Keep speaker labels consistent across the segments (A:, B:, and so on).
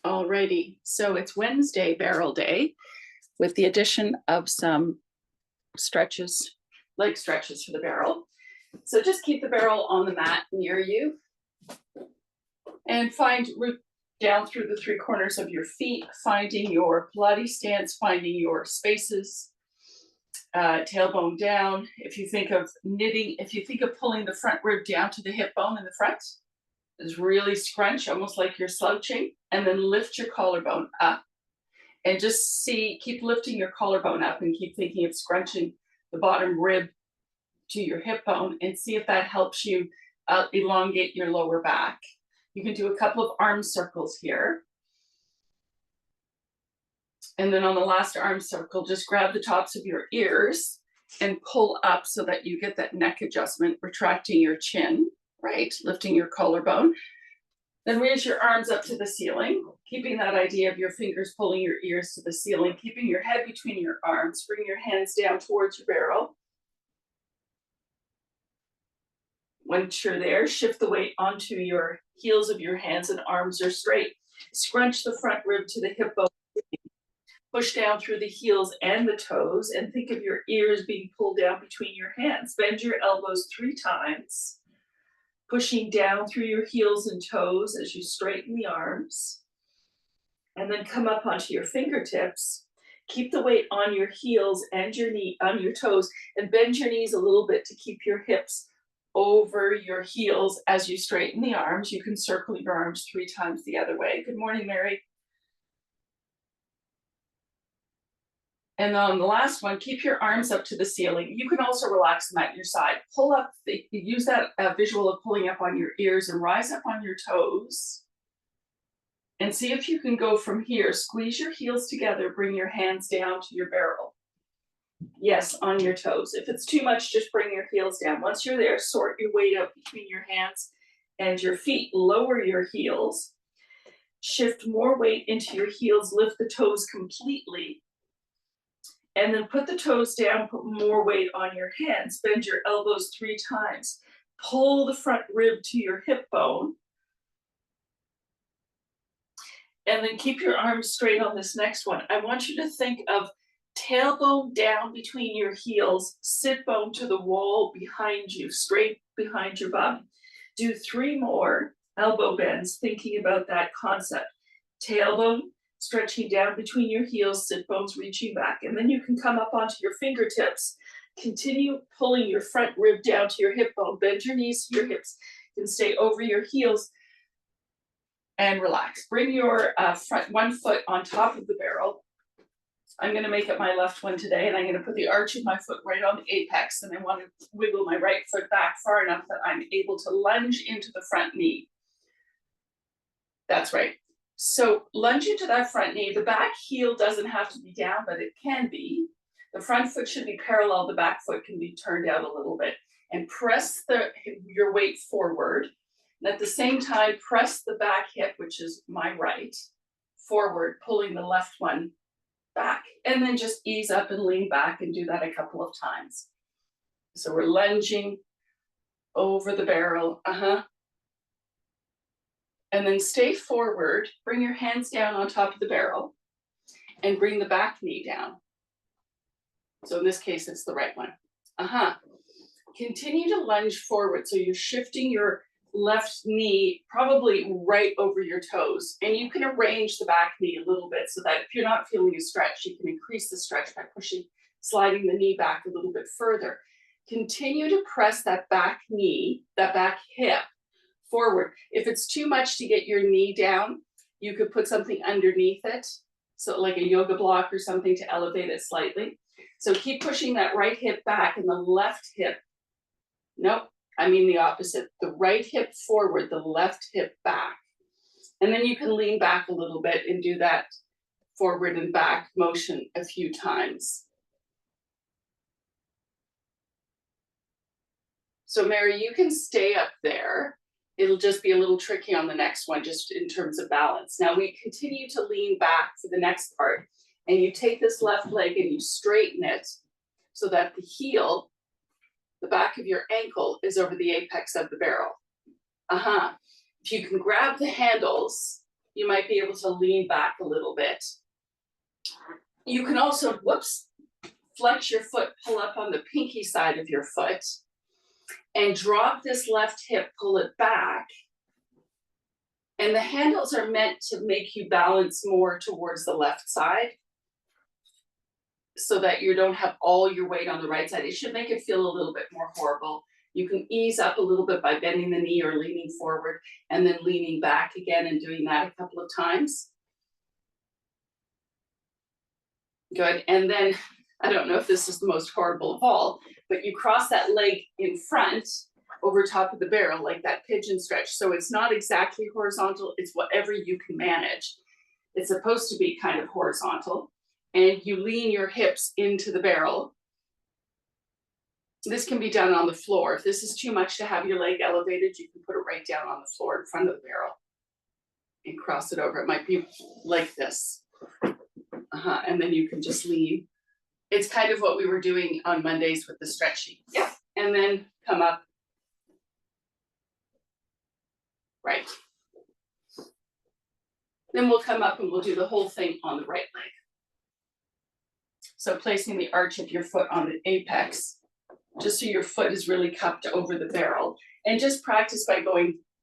A: Alrighty, so it's Wednesday barrel day with the addition of some stretches, leg stretches for the barrel. So just keep the barrel on the mat near you and root down through the three corners of your feet, finding your Pilates stance, finding your spaces, tailbone down. If you think of knitting, if you think of pulling the front rib down to the hip bone in the front, is really scrunch, almost like you're slouching, and then lift your collarbone up. And just keep lifting your collarbone up and keep thinking of scrunching the bottom rib to your hip bone and see if that helps you elongate your lower back. You can do a couple of arm circles here. And then on the last arm circle, just grab the tops of your ears and pull up so that you get that neck adjustment, retracting your chin, right? Lifting your collarbone. Then raise your arms up to the ceiling, keeping that idea of your fingers pulling your ears to the ceiling, keeping your head between your arms. Bring your hands down towards your barrel. Once you're there, shift the weight onto your heels of your hands and arms are straight. Scrunch the front rib to the hip bone. Push down through the heels and the toes and think of your ears being pulled down between your hands. Bend your elbows 3 times. Pushing down through your heels and toes as you straighten the arms. And then come up onto your fingertips. Keep the weight on your heels and on your toes, and bend your knees a little bit to keep your hips over your heels as you straighten the arms. You can circle your arms 3 times the other way. Good morning, Mary. And on the last one, keep your arms up to the ceiling. You can also relax them at your side. Pull up, use that visual of pulling up on your ears and rise up on your toes. And see if you can go from here. Squeeze your heels together, bring your hands down to your barrel. Yes, on your toes. If it's too much, just bring your heels down. Once you're there, sort your weight out between your hands and your feet. Lower your heels. Shift more weight into your heels. Lift the toes completely. And then put the toes down, put more weight on your hands. Bend your elbows 3 times. Pull the front rib to your hip bone. And then keep your arms straight on this next one. I want you to think of tailbone down between your heels, sit bone to the wall behind you, straight behind your bum. Do 3 more elbow bends, thinking about that concept. Tailbone stretching down between your heels, sit bones reaching back. And then you can come up onto your fingertips. Continue pulling your front rib down to your hip bone. Bend your knees to your hips. You can stay over your heels and relax. Bring your front one foot on top of the barrel. I'm going to make it my left one today, and I'm going to put the arch of my foot right on the apex, and I want to wiggle my right foot back far enough that I'm able to lunge into the front knee. That's right. So lunge into that front knee. The back heel doesn't have to be down, but it can be. The front foot should be parallel. The back foot can be turned out a little bit. And press your weight forward. And at the same time, press the back hip, which is my right, forward, pulling the left one back. And then just ease up and lean back and do that a couple of times. So we're lunging over the barrel. And then stay forward, bring your hands down on top of the barrel, and bring the back knee down. So in this case, it's the right one. Continue to lunge forward. So you're shifting your left knee probably right over your toes. And you can arrange the back knee a little bit so that if you're not feeling a stretch, you can increase the stretch by sliding the knee back a little bit further. Continue to press that back knee, that back hip, forward. If it's too much to get your knee down, you could put something underneath it, so like a yoga block or something to elevate it slightly. So keep pushing that right hip back and the left hip, nope, I mean the opposite. The right hip forward, the left hip back. And then you can lean back a little bit and do that forward and back motion a few times. So Mary, you can stay up there. It'll just be a little tricky on the next one, just in terms of balance. Now we continue to lean back for the next part, and you take this left leg and you straighten it so that the heel, the back of your ankle, is over the apex of the barrel. If you can grab the handles you might be able to lean back a little bit. You can also, flex your foot, pull up on the pinky side of your foot, and drop this left hip, pull it back. And the handles are meant to make you balance more towards the left side so that you don't have all your weight on the right side. It should make it feel a little bit more horrible. You can ease up a little bit by bending the knee or leaning forward and then leaning back again and doing that a couple of times. Good. And then, I don't know if this is the most horrible of all, but you cross that leg in front over top of the barrel, like that pigeon stretch. So it's not exactly horizontal, it's whatever you can manage. It's supposed to be kind of horizontal. And you lean your hips into the barrel. This can be done on the floor. If this is too much to have your leg elevated, you can put it right down on the floor in front of the barrel and cross it over. It might be like this. And then you can just lean. It's kind of what we were doing on Mondays with the stretching. Yeah. And then come up. Right. Then we'll come up and we'll do the whole thing on the right leg. So placing the arch of your foot on the apex, just so your foot is really cupped over the barrel. And just practice by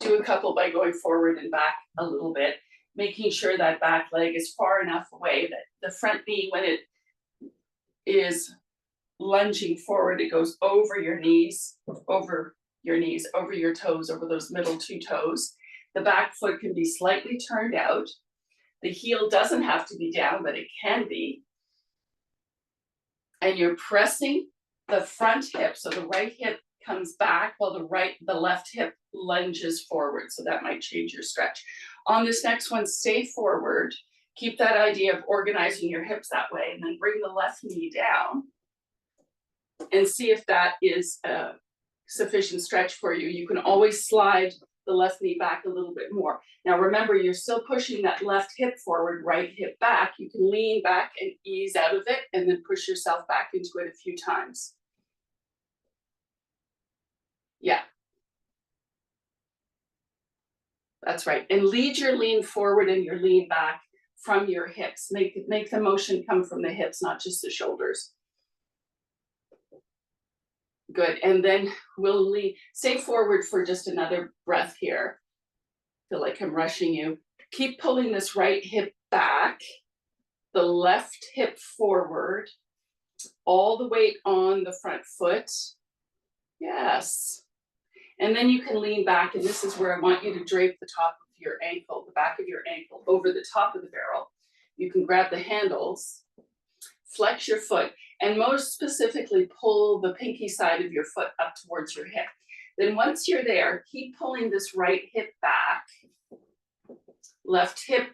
A: do a couple by going forward and back a little bit, making sure that back leg is far enough away that the front knee, when it is lunging forward, it goes over your knees, over your toes, over those middle two toes. The back foot can be slightly turned out. The heel doesn't have to be down, but it can be. And you're pressing the front hip, so the right hip comes back while the left hip lunges forward. So that might change your stretch. On this next one, stay forward. Keep that idea of organizing your hips that way, and then bring the left knee down and see if that is a sufficient stretch for you. You can always slide the left knee back a little bit more. Now remember, you're still pushing that left hip forward, right hip back. You can lean back and ease out of it and then push yourself back into it a few times. Yeah. That's right. And lead your lean forward and your lean back from your hips. Make the motion come from the hips, not just the shoulders. Good. And then we'll stay forward for just another breath here. Feel like I'm rushing you. Keep pulling this right hip back, the left hip forward, all the weight on the front foot. Yes. And then you can lean back, and this is where I want you to drape the top of your ankle, the back of your ankle over the top of the barrel. You can grab the handles, flex your foot, and most specifically pull the pinky side of your foot up towards your hip. Then once you're there, keep pulling this right hip back. Left hip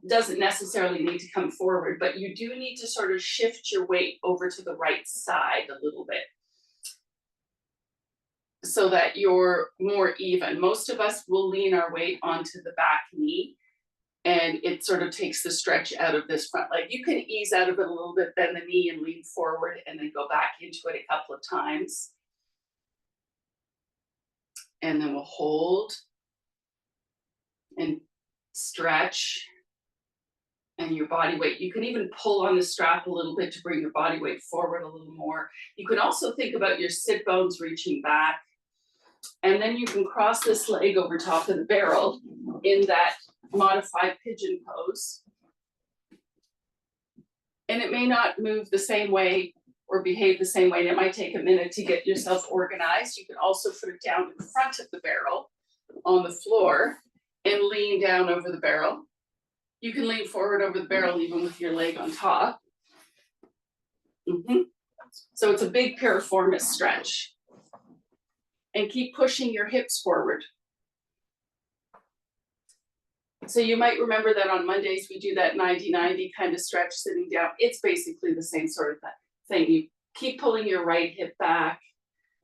A: doesn't necessarily need to come forward, but you do need to sort of shift your weight over to the right side a little bit so that you're more even. Most of us will lean our weight onto the back knee, and it sort of takes the stretch out of this front leg. You can ease out of it a little bit, bend the knee and lean forward, and then go back into it a couple of times. And then we'll hold and stretch. And your body weight, you can even pull on the strap a little bit to bring your body weight forward a little more. You can also think about your sit bones reaching back. And then you can cross this leg over top of the barrel in that modified pigeon pose. And it may not move the same way or behave the same way. And it might take a minute to get yourself organized. You can also put it down in front of the barrel on the floor and lean down over the barrel. You can lean forward over the barrel even with your leg on top. So it's a big piriformis stretch. And keep pushing your hips forward. So you might remember that on Mondays we do that 90-90 kind of stretch sitting down. It's basically the same sort of thing. You keep pulling your right hip back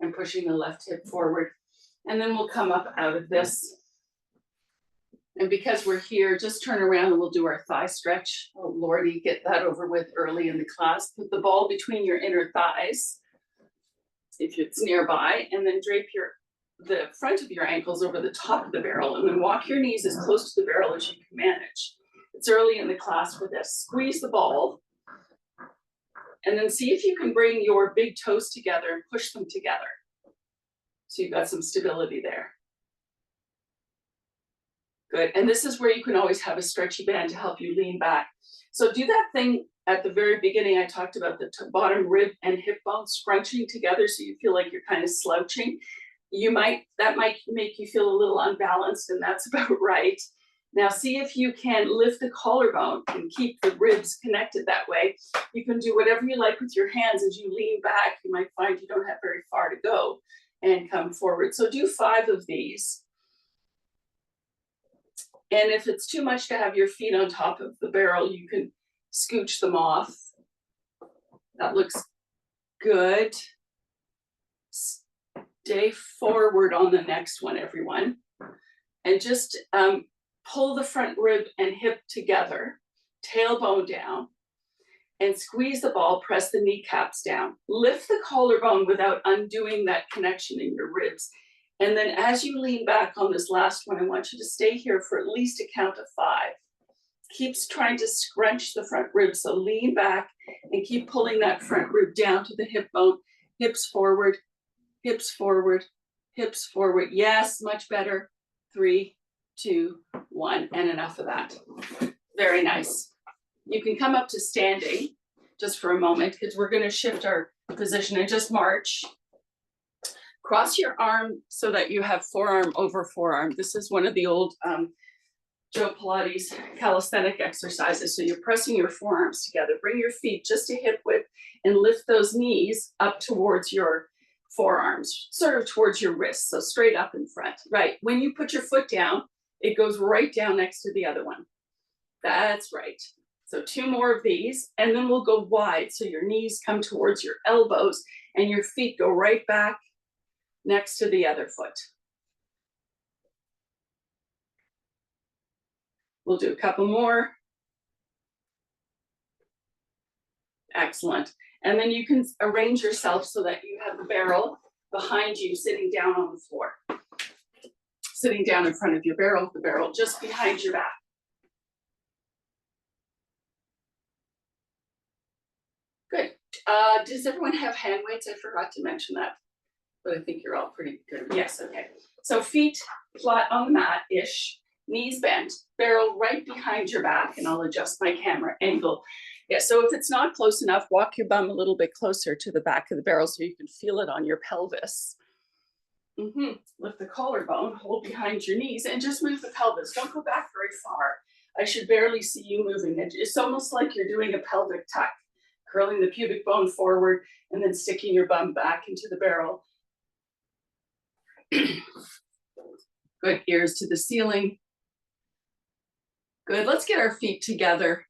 A: and pushing the left hip forward. And then we'll come up out of this. And because we're here, just turn around and we'll do our thigh stretch. Oh, Lordy, get that over with early in the class. Put the ball between your inner thighs, if it's nearby, and then drape your the front of your ankles over the top of the barrel, and then walk your knees as close to the barrel as you can manage. It's early in the class for this. Squeeze the ball, and then see if you can bring your big toes together and push them together. So you've got some stability there. Good, and this is where you can always have a stretchy band to help you lean back. So do that thing at the very beginning. I talked about the bottom rib and hip bone scrunching together so you feel like you're kind of slouching. That might make you feel a little unbalanced, and that's about right. Now see if you can lift the collarbone and keep the ribs connected that way. You can do whatever you like with your hands as you lean back. You might find you don't have very far to go and come forward. So do 5 of these. And if it's too much to have your feet on top of the barrel, you can scooch them off. That looks good. Stay forward on the next one, everyone. And just pull the front rib and hip together, tailbone down, and squeeze the ball, press the kneecaps down. Lift the collarbone without undoing that connection in your ribs. And then as you lean back on this last one, I want you to stay here for at least a count of 5. Keeps trying to scrunch the front rib, so lean back and keep pulling that front rib down to the hip bone. Hips forward, hips forward, hips forward. Yes, much better. 3, 2, 1, and enough of that. Very nice. You can come up to standing just for a moment because we're going to shift our position and just march. Cross your arm so that you have forearm over forearm. This is one of the old Joe Pilates calisthenic exercises. So you're pressing your forearms together. Bring your feet just to hip width and lift those knees up towards your forearms, sort of towards your wrists. So straight up in front. Right. When you put your foot down, it goes right down next to the other one. That's right. So 2 more of these, and then we'll go wide. So your knees come towards your elbows and your feet go right back next to the other foot. We'll do a couple more. Excellent. And then you can arrange yourself so that you have the barrel behind you, sitting down on the floor. Sitting down in front of your barrel, the barrel just behind your back. Good. Does everyone have hand weights? I forgot to mention that, but I think you're all pretty good. Yes, okay. So feet flat on the mat-ish, knees bent, barrel right behind your back, and I'll adjust my camera angle. Yeah, so if it's not close enough, walk your bum a little bit closer to the back of the barrel so you can feel it on your pelvis. Lift the collarbone, hold behind your knees, and just move the pelvis. Don't go back very far. I should barely see you moving. It's almost like you're doing a pelvic tuck, curling the pubic bone forward and then sticking your bum back into the barrel. Good, ears to the ceiling. Good, let's get our feet together,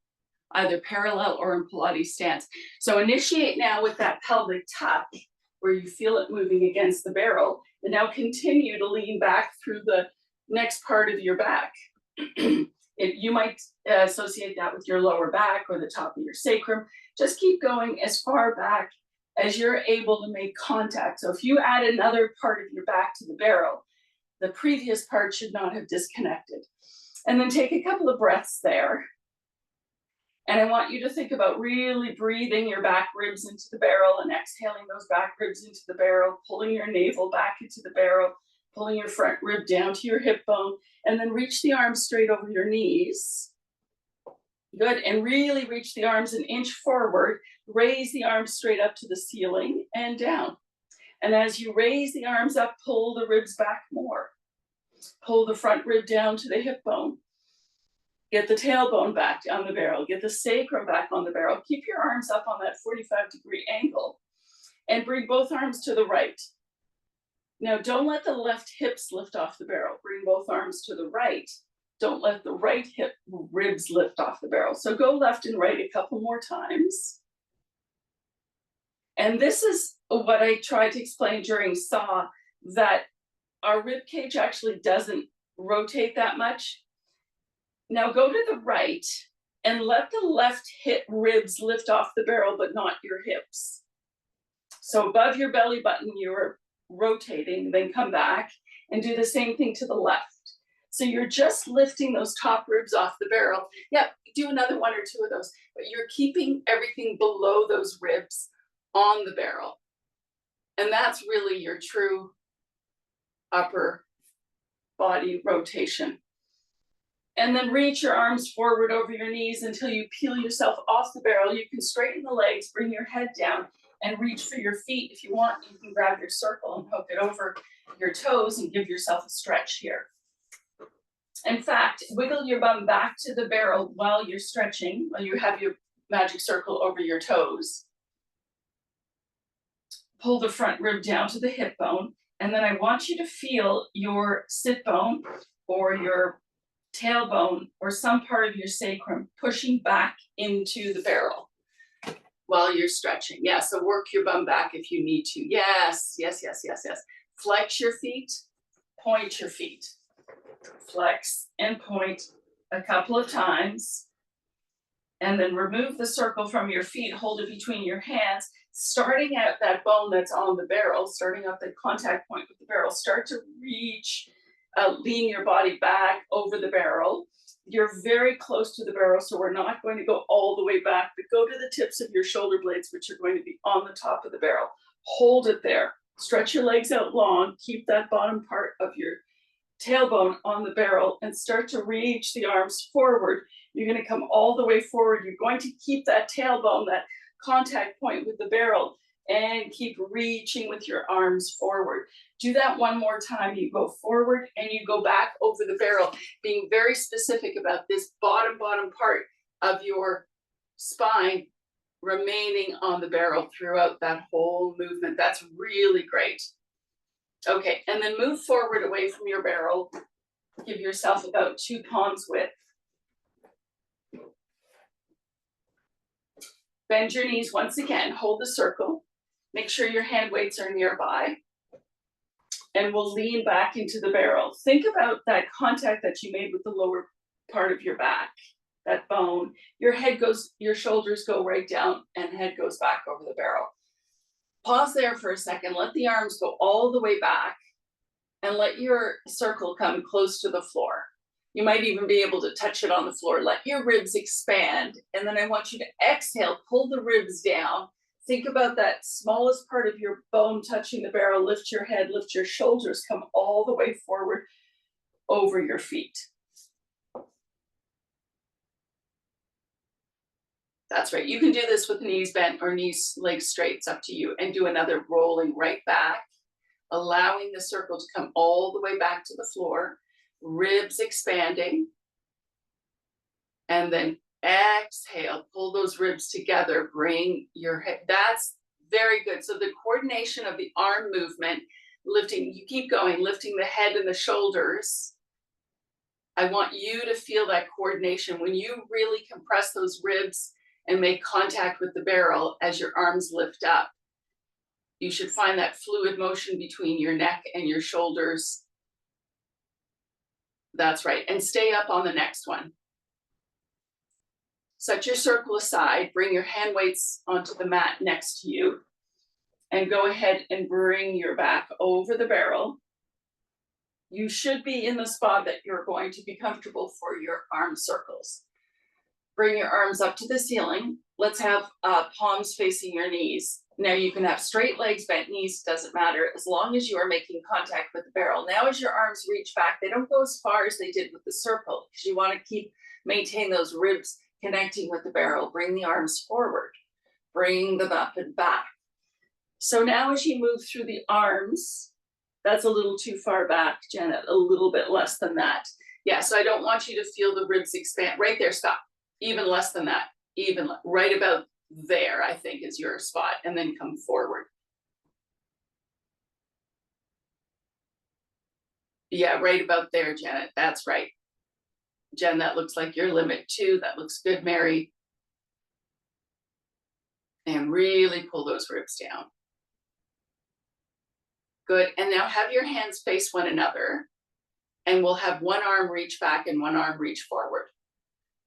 A: either parallel or in Pilates stance. So initiate now with that pelvic tuck where you feel it moving against the barrel, and now continue to lean back through the next part of your back. You might associate that with your lower back or the top of your sacrum. Just keep going as far back as you're able to make contact. So if you add another part of your back to the barrel, the previous part should not have disconnected. And then take a couple of breaths there. And I want you to think about really breathing your back ribs into the barrel and exhaling those back ribs into the barrel, pulling your navel back into the barrel, pulling your front rib down to your hip bone, and then reach the arms straight over your knees. Good, and really reach the arms an inch forward, raise the arms straight up to the ceiling and down. And as you raise the arms up, pull the ribs back more. Pull the front rib down to the hip bone. Get the tailbone back on the barrel. Get the sacrum back on the barrel. Keep your arms up on that 45-degree angle and bring both arms to the right. Now, don't let the left hips lift off the barrel. Bring both arms to the right. Don't let the right hip ribs lift off the barrel. So go left and right a couple more times. And this is what I tried to explain during SAW, that our rib cage actually doesn't rotate that much. Now go to the right and let the left hip ribs lift off the barrel, but not your hips. So above your belly button, your rotating, then come back and do the same thing to the left. So you're just lifting those top ribs off the barrel. Yeah, do another one or two of those, but you're keeping everything below those ribs on the barrel. And that's really your true upper body rotation. And then reach your arms forward over your knees until you peel yourself off the barrel. You can straighten the legs, bring your head down, and reach for your feet. If you want, you can grab your circle and hook it over your toes and give yourself a stretch here. In fact, wiggle your bum back to the barrel while you're stretching, while you have your magic circle over your toes. Pull the front rib down to the hip bone, and then I want you to feel your sit bone or your tailbone or some part of your sacrum pushing back into the barrel while you're stretching. Yeah, so work your bum back if you need to. Yes, yes, yes, yes, yes. Flex your feet, point your feet. Flex and point a couple of times, and then remove the circle from your feet, hold it between your hands, starting at that bone that's on the barrel, starting at the contact point with the barrel. Start to reach, lean your body back over the barrel. You're very close to the barrel, so we're not going to go all the way back, but go to the tips of your shoulder blades, which are going to be on the top of the barrel. Hold it there. Stretch your legs out long. Keep that bottom part of your tailbone on the barrel and start to reach the arms forward. You're going to come all the way forward. You're going to keep that tailbone, that contact point with the barrel, and keep reaching with your arms forward. Do that one more time. You go forward and you go back over the barrel, being very specific about this bottom part of your spine remaining on the barrel throughout that whole movement. That's really great. Okay, and then move forward away from your barrel. Give yourself about 2 palms width. Bend your knees once again, hold the circle. Make sure your hand weights are nearby. And we'll lean back into the barrel. Think about that contact that you made with the lower part of your back, that bone. Your head goes, your shoulders go right down and head goes back over the barrel. Pause there for a second, let the arms go all the way back and let your circle come close to the floor. You might even be able to touch it on the floor. Let your ribs expand. And then I want you to exhale, pull the ribs down. Think about that smallest part of your bone touching the barrel. Lift your head, lift your shoulders, come all the way forward over your feet. That's right. You can do this with knees bent or knees, legs straight. It's up to you. And do another rolling right back, allowing the circle to come all the way back to the floor, ribs expanding. And then exhale, pull those ribs together, bring your head. That's very good. So the coordination of the arm movement, lifting, you keep going, lifting the head and the shoulders. I want you to feel that coordination. When you really compress those ribs and make contact with the barrel as your arms lift up, you should find that fluid motion between your neck and your shoulders. That's right. And stay up on the next one. Set your circle aside, bring your hand weights onto the mat next to you, and go ahead and bring your back over the barrel. You should be in the spot that you're going to be comfortable for your arm circles. Bring your arms up to the ceiling. Let's have palms facing your knees. Now you can have straight legs, bent knees, doesn't matter, as long as you are making contact with the barrel. Now as your arms reach back, they don't go as far as they did with the circle, because you want to maintain those ribs connecting with the barrel. Bring the arms forward, bring them up and back. So now as you move through the arms, that's a little too far back, Janet, a little bit less than that. Yeah, so I don't want you to feel the ribs expand. Right there, stop. Even less than that, even right about there, I think is your spot, and then come forward. Yeah, right about there, Janet, that's right. Jen, that looks like your limit too. That looks good, Mary. And really pull those ribs down. Good, and now have your hands face one another, and we'll have one arm reach back and one arm reach forward.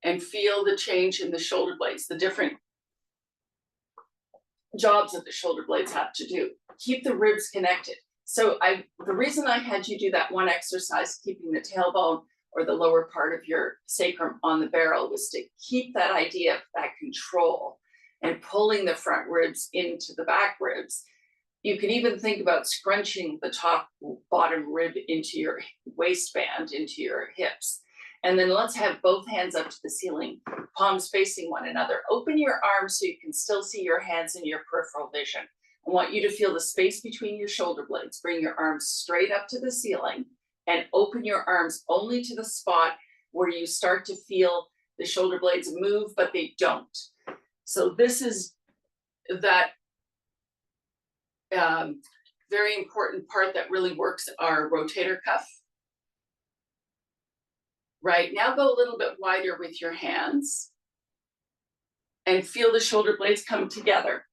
A: And feel the change in the shoulder blades, the different jobs that the shoulder blades have to do. Keep the ribs connected. So the reason I had you do that one exercise, keeping the tailbone or the lower part of your sacrum on the barrel, was to keep that idea of that control and pulling the front ribs into the back ribs. You can even think about scrunching the top bottom rib into your waistband, into your hips. And then let's have both hands up to the ceiling, palms facing one another. Open your arms so you can still see your hands in your peripheral vision. I want you to feel the space between your shoulder blades. Bring your arms straight up to the ceiling and open your arms only to the spot where you start to feel the shoulder blades move, but they don't. So this is that very important part that really works our rotator cuff. Right, now go a little bit wider with your hands and feel the shoulder blades come together.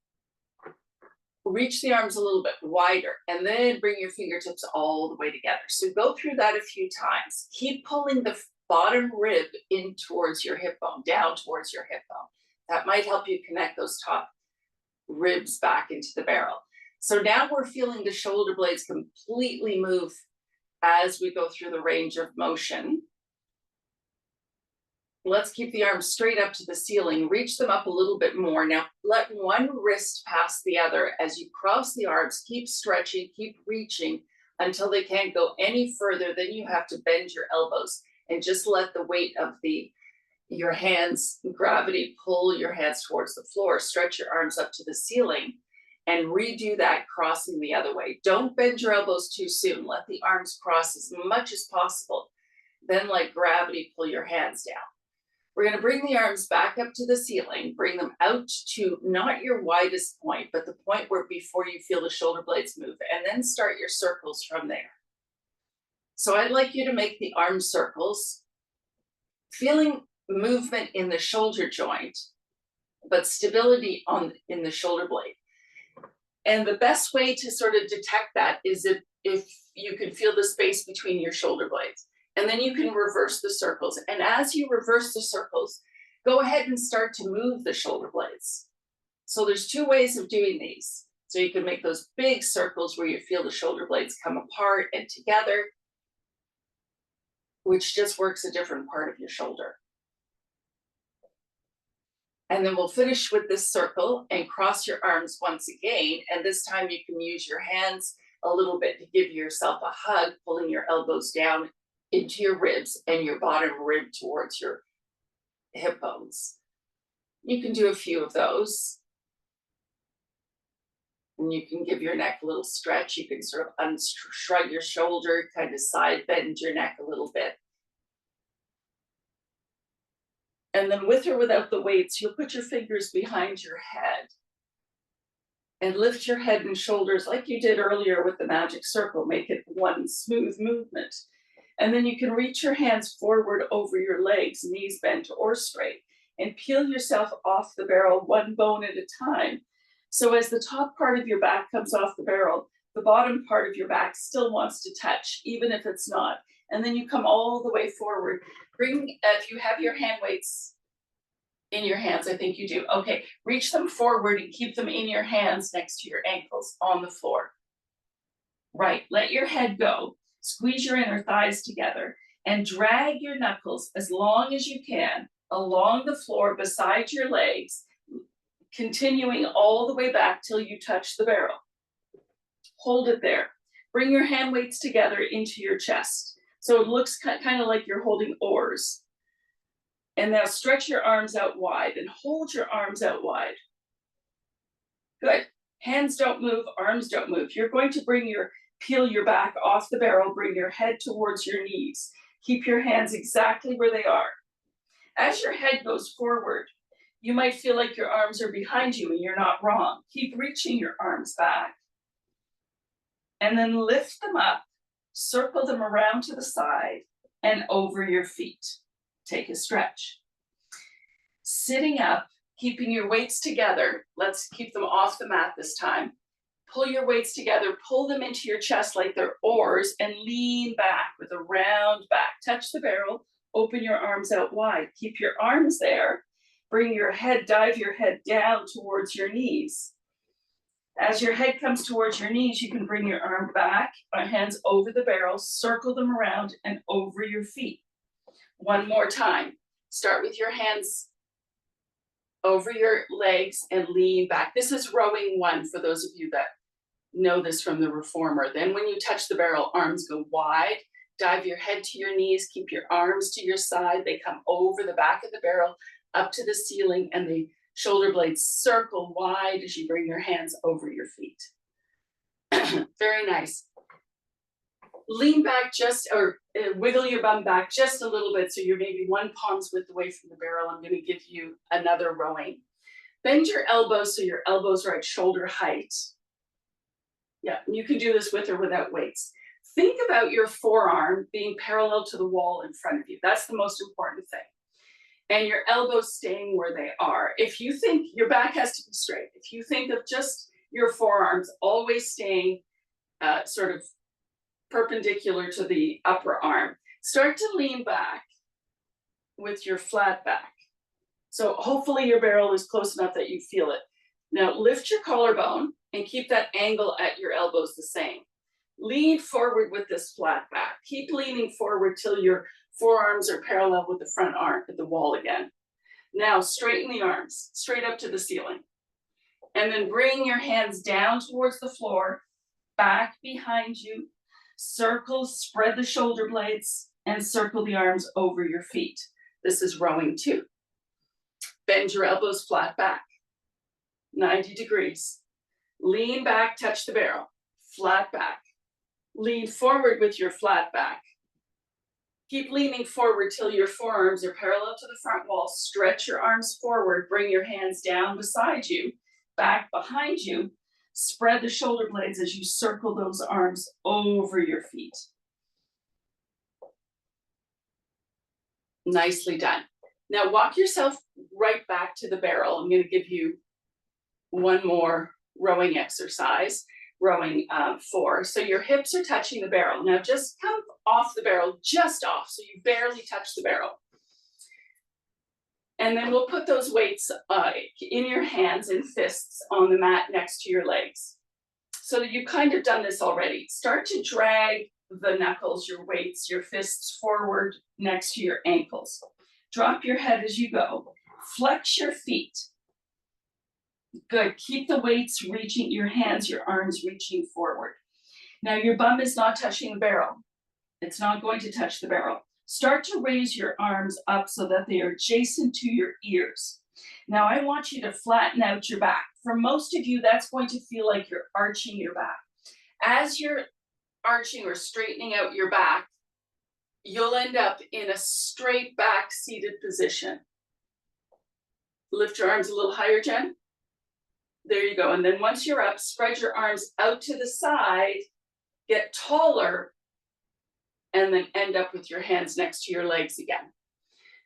A: Reach the arms a little bit wider and then bring your fingertips all the way together. So go through that a few times. Keep pulling the bottom rib in towards your hip bone, down towards your hip bone. That might help you connect those top ribs back into the barrel. So now we're feeling the shoulder blades completely move as we go through the range of motion. Let's keep the arms straight up to the ceiling. Reach them up a little bit more. Now let one wrist pass the other as you cross the arms. Keep stretching, keep reaching until they can't go any further. Then you have to bend your elbows and just let the weight of your hands, gravity, pull your hands towards the floor. Stretch your arms up to the ceiling and redo that crossing the other way. Don't bend your elbows too soon. Let the arms cross as much as possible. Then let gravity pull your hands down. We're going to bring the arms back up to the ceiling, bring them out to not your widest point, but the point where before you feel the shoulder blades move, and then start your circles from there. So I'd like you to make the arm circles, feeling movement in the shoulder joint, but stability in the shoulder blade. And the best way to sort of detect that is if you can feel the space between your shoulder blades. And then you can reverse the circles. And as you reverse the circles, go ahead and start to move the shoulder blades. So there's two ways of doing these. So you can make those big circles where you feel the shoulder blades come apart and together, which just works a different part of your shoulder. And then we'll finish with this circle and cross your arms once again. And this time you can use your hands a little bit to give yourself a hug, pulling your elbows down into your ribs and your bottom rib towards your hip bones. You can do a few of those. And you can give your neck a little stretch. You can sort of shrug your shoulder, kind of side bend your neck a little bit. And then with or without the weights, you'll put your fingers behind your head and lift your head and shoulders like you did earlier with the magic circle. Make it one smooth movement. And then you can reach your hands forward over your legs, knees bent or straight, and peel yourself off the barrel one bone at a time. So as the top part of your back comes off the barrel, the bottom part of your back still wants to touch, even if it's not. And then you come all the way forward. If you have your hand weights in your hands, I think you do. Okay, reach them forward and keep them in your hands next to your ankles on the floor. Right, let your head go. Squeeze your inner thighs together and drag your knuckles as long as you can along the floor beside your legs, continuing all the way back till you touch the barrel. Hold it there. Bring your hand weights together into your chest. So it looks kind of like you're holding oars. And now stretch your arms out wide and hold your arms out wide. Good. Hands don't move, arms don't move. You're going to peel your back off the barrel, bring your head towards your knees. Keep your hands exactly where they are. As your head goes forward, you might feel like your arms are behind you and you're not wrong. Keep reaching your arms back. And then lift them up, circle them around to the side and over your feet. Take a stretch. Sitting up, keeping your weights together. Let's keep them off the mat this time. Pull your weights together, pull them into your chest like they're oars and lean back with a round back. Touch the barrel, open your arms out wide. Keep your arms there. Dive your head down towards your knees. As your head comes towards your knees, you can bring your arm back, hands over the barrel, circle them around and over your feet. One more time. Start with your hands over your legs and lean back. This is rowing 1 for those of you that know this from the reformer. Then when you touch the barrel, arms go wide, dive your head to your knees, keep your arms to your side. They come over the back of the barrel up to the ceiling, and the shoulder blades circle wide as you bring your hands over your feet. Very nice. Lean back or wiggle your bum back just a little bit, so you're maybe 1 palm's width away from the barrel. I'm going to give you another rowing. Bend your elbows so your elbows are at shoulder height. Yeah, you can do this with or without weights. Think about your forearm being parallel to the wall in front of you. That's the most important thing. And your elbows staying where they are. If you think your back has to be straight, if you think of just your forearms always staying sort of perpendicular to the upper arm, start to lean back with your flat back. So hopefully your barrel is close enough that you feel it. Now lift your collarbone and keep that angle at your elbows the same. Lean forward with this flat back. Keep leaning forward till your forearms are parallel with the front arm at the wall again. Now straighten the arms, straight up to the ceiling. And then bring your hands down towards the floor, back behind you. Circle, spread the shoulder blades, and circle the arms over your feet. This is rowing 2. Bend your elbows flat back, 90 degrees. Lean back, touch the barrel, flat back. Lean forward with your flat back. Keep leaning forward till your forearms are parallel to the front wall. Stretch your arms forward, bring your hands down beside you, back behind you. Spread the shoulder blades as you circle those arms over your feet. Nicely done. Now walk yourself right back to the barrel. I'm going to give you one more rowing exercise, rowing 4. So your hips are touching the barrel. Now just come off the barrel, just off, so you barely touch the barrel. And then we'll put those weights in your hands and fists on the mat next to your legs. So you've kind of done this already. Start to drag the knuckles, your weights, your fists forward next to your ankles. Drop your head as you go. Flex your feet. Good. Keep the weights reaching, your hands, your arms reaching forward. Now your bum is not touching the barrel. It's not going to touch the barrel. Start to raise your arms up so that they are adjacent to your ears. Now I want you to flatten out your back. For most of you, that's going to feel like you're arching your back. As you're arching or straightening out your back, you'll end up in a straight back seated position. Lift your arms a little higher, Jen. There you go. And then once you're up, spread your arms out to the side, get taller, and then end up with your hands next to your legs again.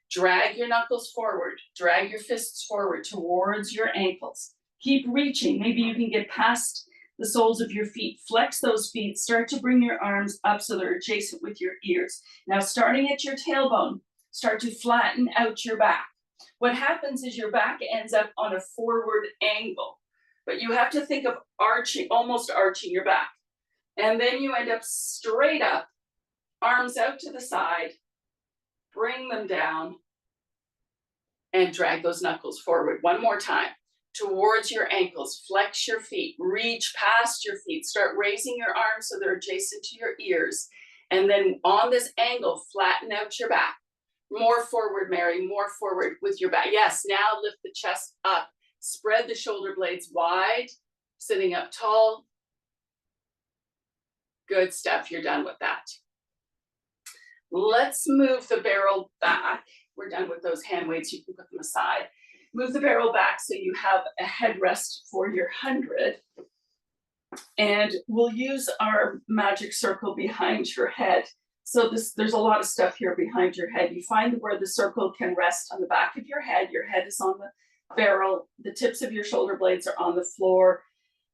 A: Drag your knuckles forward, drag your fists forward towards your ankles. Keep reaching. Maybe you can get past the soles of your feet. Flex those feet. Start to bring your arms up so they're adjacent with your ears. Now, starting at your tailbone, start to flatten out your back. What happens is your back ends up on a forward angle, but you have to think of arching, almost arching your back. And then you end up straight up, arms out to the side, bring them down, and drag those knuckles forward. One more time, towards your ankles, flex your feet, reach past your feet, start raising your arms so they're adjacent to your ears. And then on this angle, flatten out your back. More forward, Mary, more forward with your back. Yes, now lift the chest up. Spread the shoulder blades wide, sitting up tall. Good stuff, you're done with that. Let's move the barrel back. We're done with those hand weights, you can put them aside. Move the barrel back so you have a headrest for your 100. And we'll use our magic circle behind your head. So there's a lot of stuff here behind your head. You find where the circle can rest on the back of your head is on the barrel, the tips of your shoulder blades are on the floor.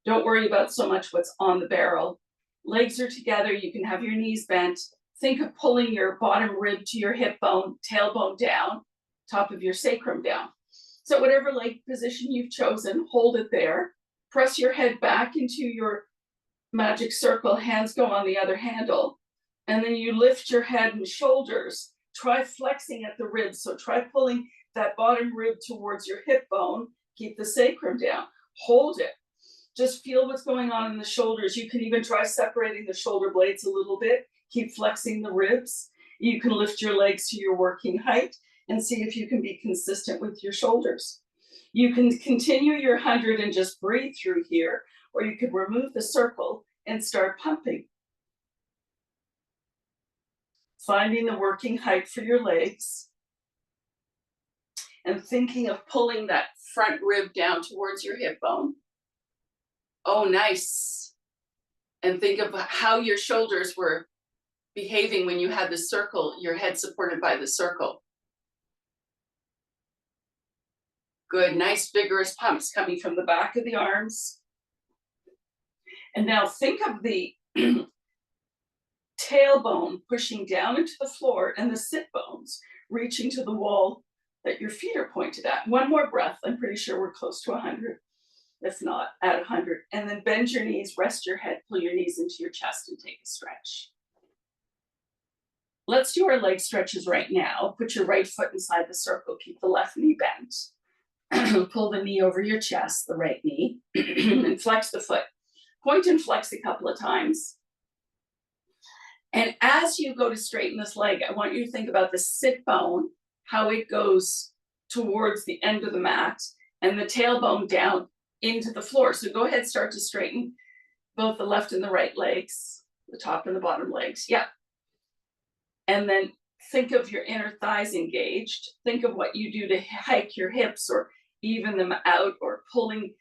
A: Don't worry about so much what's on the barrel. Legs are together, you can have your knees bent. Think of pulling your bottom rib to your hip bone, tailbone down, top of your sacrum down. So whatever leg position you've chosen, hold it there. Press your head back into your magic circle, hands go on the other handle, and then you lift your head and shoulders. Try flexing at the ribs, so try pulling that bottom rib towards your hip bone. Keep the sacrum down, hold it. Just feel what's going on in the shoulders. You can even try separating the shoulder blades a little bit. Keep flexing the ribs. You can lift your legs to your working height and see if you can be consistent with your shoulders. You can continue your 100 and just breathe through here, or you could remove the circle and start pumping. Finding the working height for your legs and thinking of pulling that front rib down towards your hip bone. Oh, nice. And think of how your shoulders were behaving when you had the circle, your head supported by the circle. Good, nice vigorous pumps coming from the back of the arms. And now think of the tailbone pushing down into the floor and the sit bones reaching to the wall that your feet are pointed at. One more breath. I'm pretty sure we're close to 100. If not, at 100. And then bend your knees, rest your head, pull your knees into your chest and take a stretch. Let's do our leg stretches right now. Put your right foot inside the circle. Keep the left knee bent. Pull the knee over your chest, the right knee, and flex the foot. Point and flex a couple of times. And as you go to straighten this leg, I want you to think about the sit bone, how it goes towards the end of the mat, and the tailbone down into the floor. So go ahead, start to straighten both the left and the right legs, the top and the bottom legs. Yeah. And then think of your inner thighs engaged. Think of what you do to hike your hips or even them out, or pulling,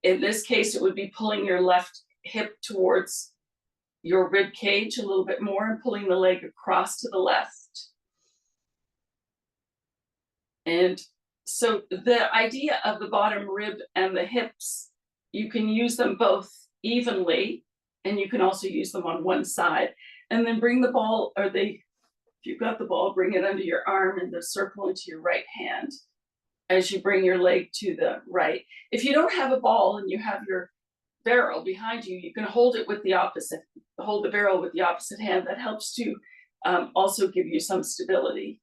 A: in this case, it would be pulling your left hip towards your rib cage a little bit more and pulling the leg across to the left. And so the idea of the bottom rib and the hips, you can use them both evenly, and you can also use them on one side. And then bring the ball, or if you've got the ball, bring it under your arm and the circle into your right hand as you bring your leg to the right. If you don't have a ball and you have your barrel behind you, you can hold it with the opposite, hold the barrel with the opposite hand. That helps to also give you some stability.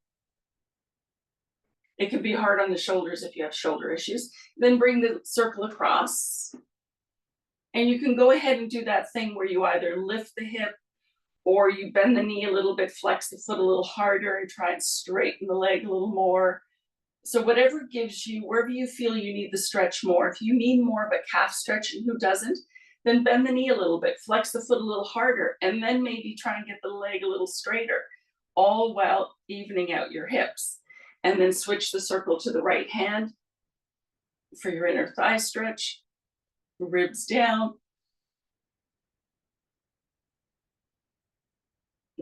A: It can be hard on the shoulders if you have shoulder issues. Then bring the circle across. And you can go ahead and do that thing where you either lift the hip or you bend the knee a little bit, flex the foot a little harder, and try and straighten the leg a little more. So whatever gives you, wherever you feel you need the stretch more. If you need more of a calf stretch, and who doesn't, then bend the knee a little bit, flex the foot a little harder, and then maybe try and get the leg a little straighter, all while evening out your hips. And then switch the circle to the right hand for your inner thigh stretch, ribs down.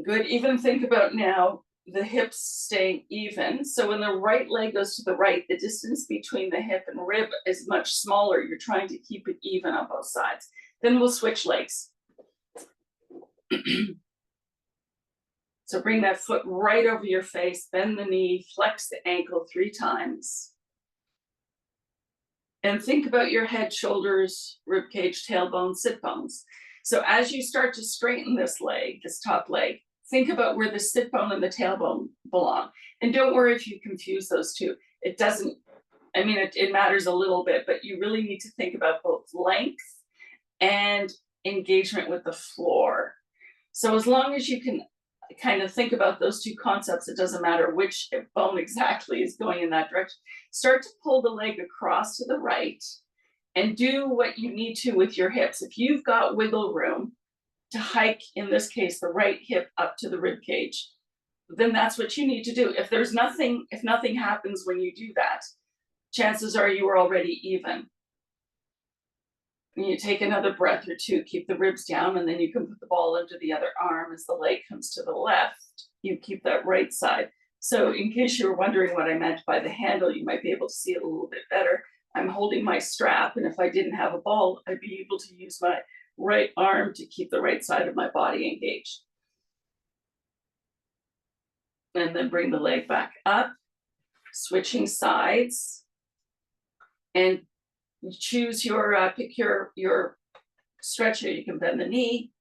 A: Good. Even think about now the hips staying even. So when the right leg goes to the right, the distance between the hip and rib is much smaller. You're trying to keep it even on both sides. Then we'll switch legs. So bring that foot right over your face, bend the knee, flex the ankle 3 times. And think about your head, shoulders, rib cage, tailbone, sit bones. So as you start to straighten this leg, this top leg, think about where the sit bone and the tailbone belong. And don't worry if you confuse those two. It doesn't, I mean, it matters a little bit, but you really need to think about both length and engagement with the floor. So as long as you can kind of think about those two concepts, it doesn't matter which bone exactly is going in that direction. Start to pull the leg across to the right and do what you need to with your hips. If you've got wiggle room to hike, in this case, the right hip up to the rib cage, then that's what you need to do. If nothing happens when you do that, chances are you are already even. And you take another breath or two, keep the ribs down, and then you can put the ball under the other arm as the leg comes to the left. You keep that right side. So in case you were wondering what I meant by the handle, you might be able to see it a little bit better. I'm holding my strap, and if I didn't have a ball, I'd be able to use my right arm to keep the right side of my body engaged. And then bring the leg back up, switching sides. And You choose your, pick your stretcher. You can bend the knee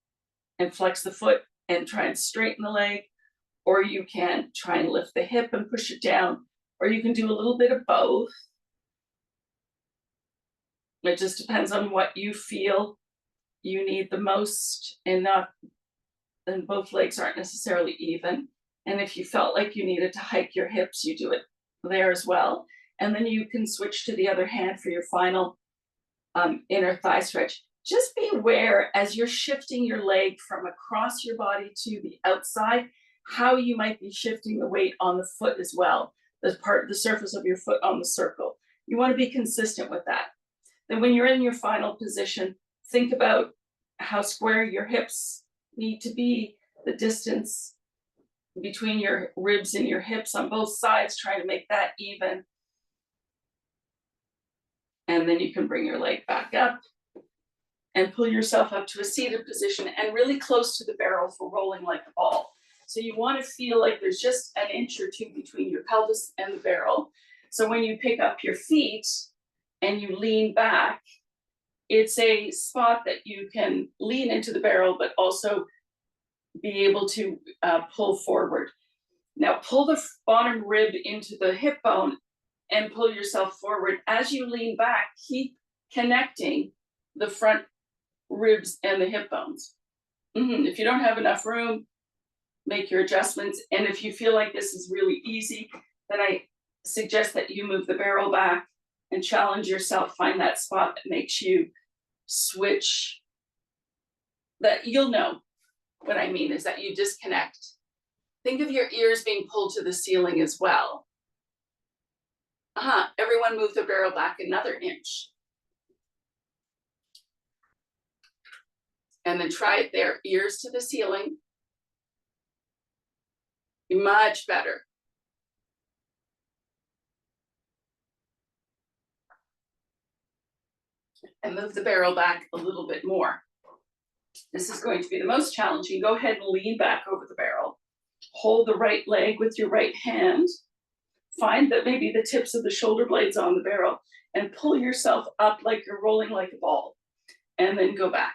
A: and flex the foot and try and straighten the leg, or you can try and lift the hip and push it down, or you can do a little bit of both. It just depends on what you feel you need the most, and both legs aren't necessarily even. And if you felt like you needed to hike your hips, you do it there as well. And then you can switch to the other hand for your final inner thigh stretch. Just be aware as you're shifting your leg from across your body to the outside, how you might be shifting the weight on the foot as well, the surface of your foot on the circle. You want to be consistent with that. Then when you're in your final position, think about how square your hips need to be, the distance between your ribs and your hips on both sides, trying to make that even. And then you can bring your leg back up and pull yourself up to a seated position and really close to the barrel for rolling like a ball. So you want to feel like there's just an inch or two between your pelvis and the barrel. So when you pick up your feet and you lean back, it's a spot that you can lean into the barrel, but also be able to pull forward. Now pull the bottom rib into the hip bone and pull yourself forward. As you lean back, keep connecting the front ribs and the hip bones. If you don't have enough room, make your adjustments. And if you feel like this is really easy, then I suggest that you move the barrel back and challenge yourself. Find that spot that makes you switch. That you'll know what I mean is that you disconnect. Think of your ears being pulled to the ceiling as well. Everyone move the barrel back another inch. And then try it there, ears to the ceiling. Much better. And move the barrel back a little bit more. This is going to be the most challenging. Go ahead and lean back over the barrel. Hold the right leg with your right hand. Find that maybe the tips of the shoulder blades on the barrel and pull yourself up like you're rolling like a ball. And then go back.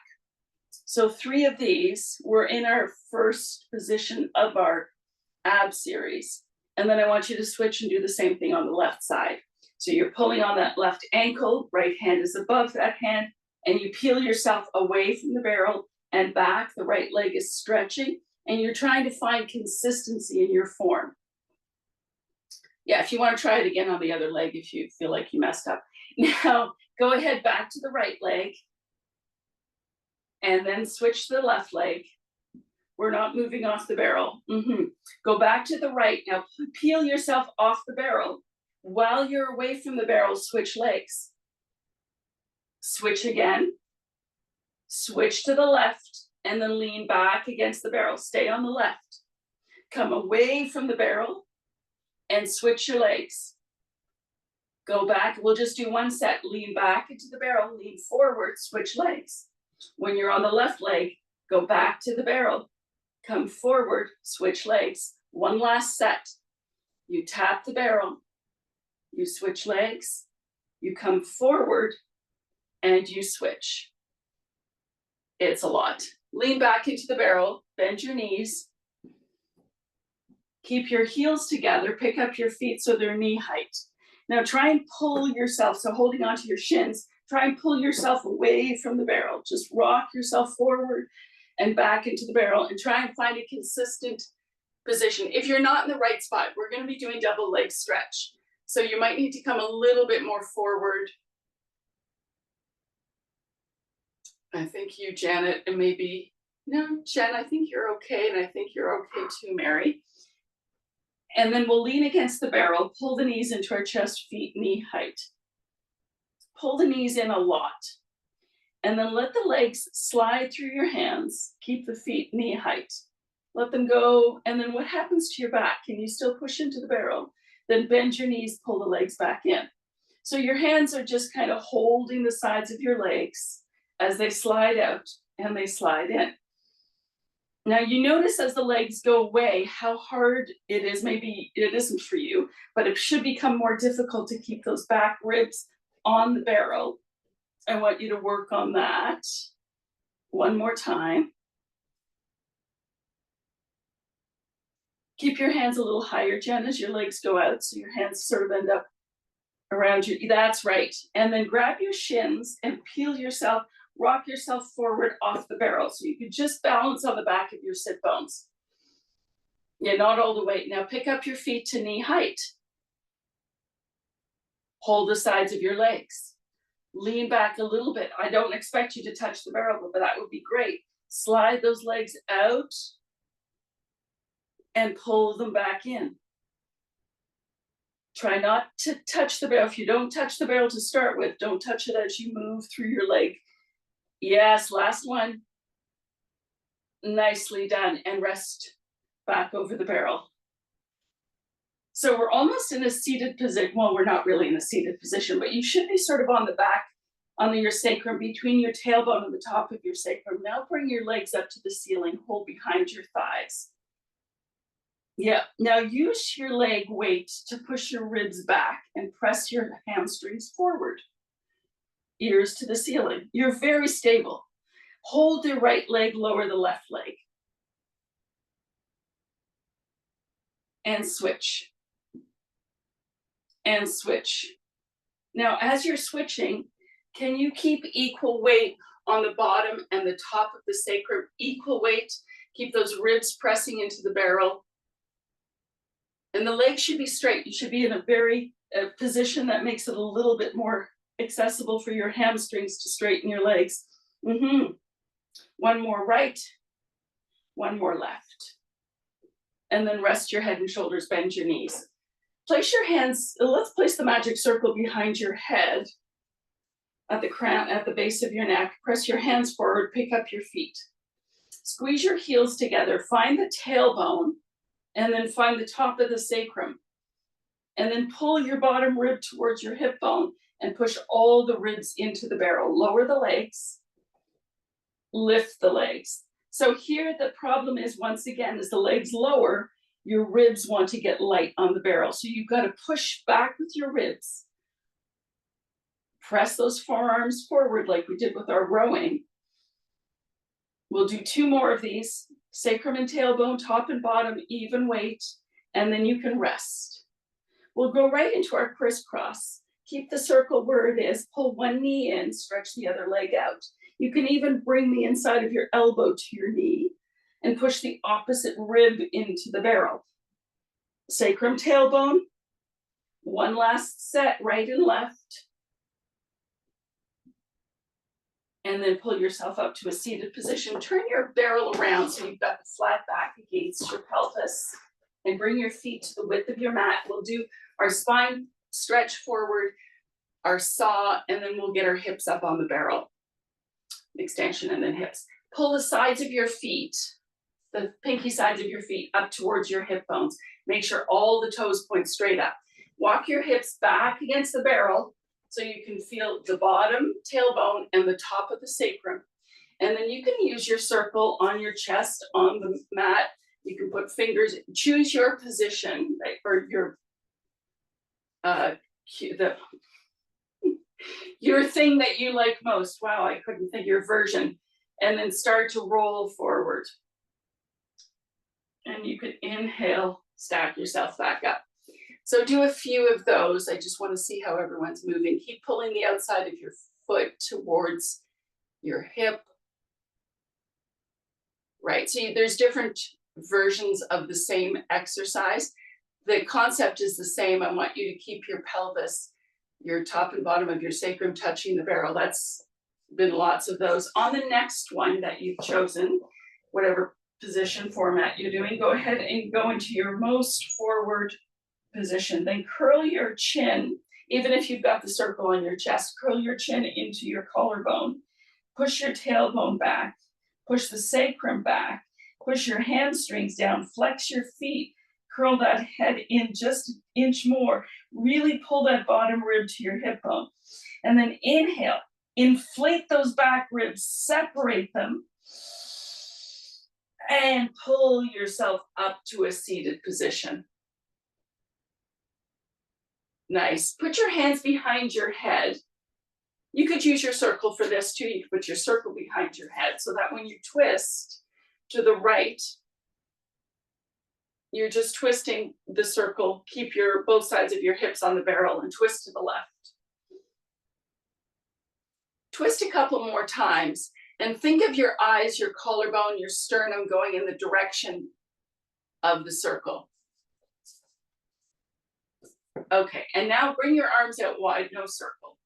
A: So 3 of these, we're in our first position of our ab series. And then I want you to switch and do the same thing on the left side. So you're pulling on that left ankle, right hand is above that hand, and you peel yourself away from the barrel and back. The right leg is stretching, and you're trying to find consistency in your form. Yeah, if you want to try it again on the other leg, if you feel like you messed up. Now, go ahead back to the right leg, and then switch to the left leg. We're not moving off the barrel. Go back to the right. Now, peel yourself off the barrel. While you're away from the barrel, switch legs. Switch again. Switch to the left, and then lean back against the barrel. Stay on the left. Come away from the barrel and switch your legs. Go back. We'll just do one set. Lean back into the barrel, lean forward, switch legs. When you're on the left leg, go back to the barrel, come forward, switch legs. One last set. You tap the barrel, you switch legs, you come forward, and you switch. It's a lot. Lean back into the barrel, bend your knees. Keep your heels together, pick up your feet so they're knee height. Now try and pull yourself, so holding onto your shins, try and pull yourself away from the barrel. Just rock yourself forward and back into the barrel and try and find a consistent position. If you're not in the right spot, we're going to be doing double leg stretch. So you might need to come a little bit more forward. I think you, Janet, and maybe, no, Jen, I think you're okay. And I think you're okay too, Mary. And then we'll lean against the barrel, pull the knees into our chest, feet, knee height. Pull the knees in a lot. And then let the legs slide through your hands. Keep the feet knee height. Let them go. And then what happens to your back? Can you still push into the barrel? Then bend your knees, pull the legs back in. So your hands are just kind of holding the sides of your legs as they slide out and they slide in. Now you notice as the legs go away how hard it is. Maybe it isn't for you, but it should become more difficult to keep those back ribs on the barrel I want you to work on that one more time. Keep your hands a little higher, Jen, as your legs go out, so your hands sort of end up around you. That's right. And then grab your shins and peel yourself, rock yourself forward off the barrel. So you can just balance on the back of your sit bones. Yeah, not all the way. Now pick up your feet to knee height. Hold the sides of your legs. Lean back a little bit. I don't expect you to touch the barrel, but that would be great. Slide those legs out and pull them back in. Try not to touch the barrel. If you don't touch the barrel to start with, don't touch it as you move through your leg. Yes, last one. Nicely done. And rest back over the barrel. So we're almost in a seated position. Well, we're not really in a seated position, but you should be sort of on the back, on your sacrum, between your tailbone and the top of your sacrum. Now bring your legs up to the ceiling, hold behind your thighs. Yeah, now use your leg weight to push your ribs back and press your hamstrings forward. Ears to the ceiling. You're very stable. Hold the right leg, lower the left leg. And switch. And switch. Now, as you're switching, can you keep equal weight on the bottom and the top of the sacrum? Equal weight. Keep those ribs pressing into the barrel. And the legs should be straight. You should be in a position that makes it a little bit more accessible for your hamstrings to straighten your legs. One more right, one more left. And then rest your head and shoulders, bend your knees. Place your hands, let's place the magic circle behind your head at the crown, at the base of your neck. Press your hands forward, pick up your feet. Squeeze your heels together, find the tailbone, and then find the top of the sacrum. And then pull your bottom rib towards your hip bone and push all the ribs into the barrel. Lower the legs, lift the legs. So here the problem is, once again, as the legs lower, your ribs want to get light on the barrel. So you've got to push back with your ribs. Press those forearms forward like we did with our rowing. We'll do 2 more of these. Sacrum and tailbone, top and bottom, even weight, and then you can rest. We'll go right into our crisscross. Keep the circle where it is, pull one knee in, stretch the other leg out. You can even bring the inside of your elbow to your knee and push the opposite rib into the barrel. Sacrum, tailbone, one last set, right and left. And then pull yourself up to a seated position. Turn your barrel around so you've got the flat back against your pelvis, and bring your feet to the width of your mat. We'll do our spine stretch forward, our saw, and then we'll get our hips up on the barrel. Extension and then hips. Pull the sides of your feet, the pinky sides of your feet up towards your hip bones. Make sure all the toes point straight up. Walk your hips back against the barrel so you can feel the bottom, tailbone, and the top of the sacrum. And then you can use your circle on your chest, on the mat. You can put fingers, choose your position, right, or your thing that you like most. Wow, I couldn't think your version. And then start to roll forward. And you could inhale, stack yourself back up. So do a few of those. I just want to see how everyone's moving. Keep pulling the outside of your foot towards your hip. Right, so there's different versions of the same exercise. The concept is the same. I want you to keep your pelvis, your top and bottom of your sacrum touching the barrel. That's been lots of those. On the next one that you've chosen, whatever position format you're doing, go ahead and go into your most forward position. Then curl your chin, even if you've got the circle on your chest, curl your chin into your collarbone. Push your tailbone back. Push the sacrum back. Push your hamstrings down. Flex your feet. Curl that head in just an inch more. Really pull that bottom rib to your hip bone. And then inhale. Inflate those back ribs. Separate them. And pull yourself up to a seated position. Nice. Put your hands behind your head You could use your circle for this too. You could put your circle behind your head so that when you twist to the right, you're just twisting the circle. Keep your both sides of your hips on the barrel and twist to the left. Twist a couple more times and think of your eyes, your collarbone, your sternum going in the direction of the circle. Okay, and now bring your arms out wide, no circle.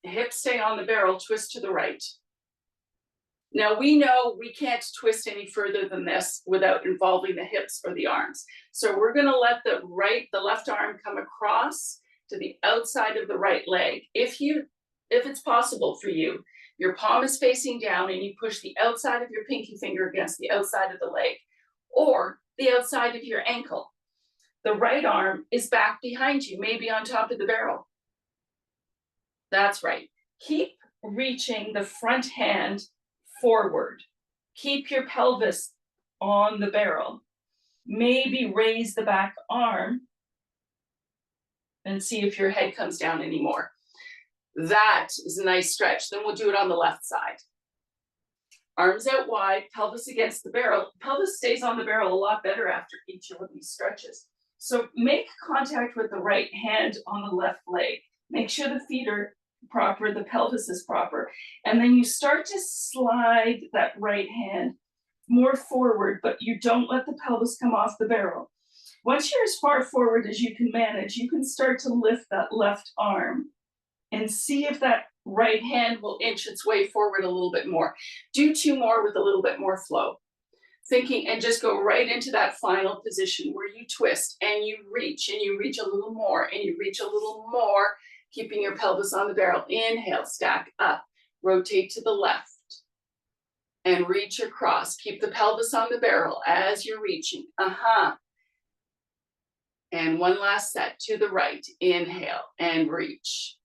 A: Hips stay on the barrel, twist to the right. Now we know we can't twist any further than this without involving the hips or the arms. So we're gonna let the left arm come across to the outside of the right leg. If it's possible for you, your palm is facing down and you push the outside of your pinky finger against the outside of the leg or the outside of your ankle. The right arm is back behind you, maybe on top of the barrel. That's right. Keep reaching the front hand forward. Keep your pelvis on the barrel. Maybe raise the back arm and see if your head comes down anymore. That is a nice stretch. Then we'll do it on the left side. Arms out wide, pelvis against the barrel. Pelvis stays on the barrel a lot better after each of these stretches. So make contact with the right hand on the left leg. Make sure the feet are proper, the pelvis is proper. And then you start to slide that right hand more forward, but you don't let the pelvis come off the barrel. Once you're as far forward as you can manage, you can start to lift that left arm and see if that right hand will inch its way forward a little bit more. Do two more with a little bit more flow. Thinking, and just go right into that final position where you twist and you reach a little more and you reach a little more, keeping your pelvis on the barrel. Inhale, stack up, rotate to the left and reach across. Keep the pelvis on the barrel as you're reaching. And one last set to the right. Inhale and reach.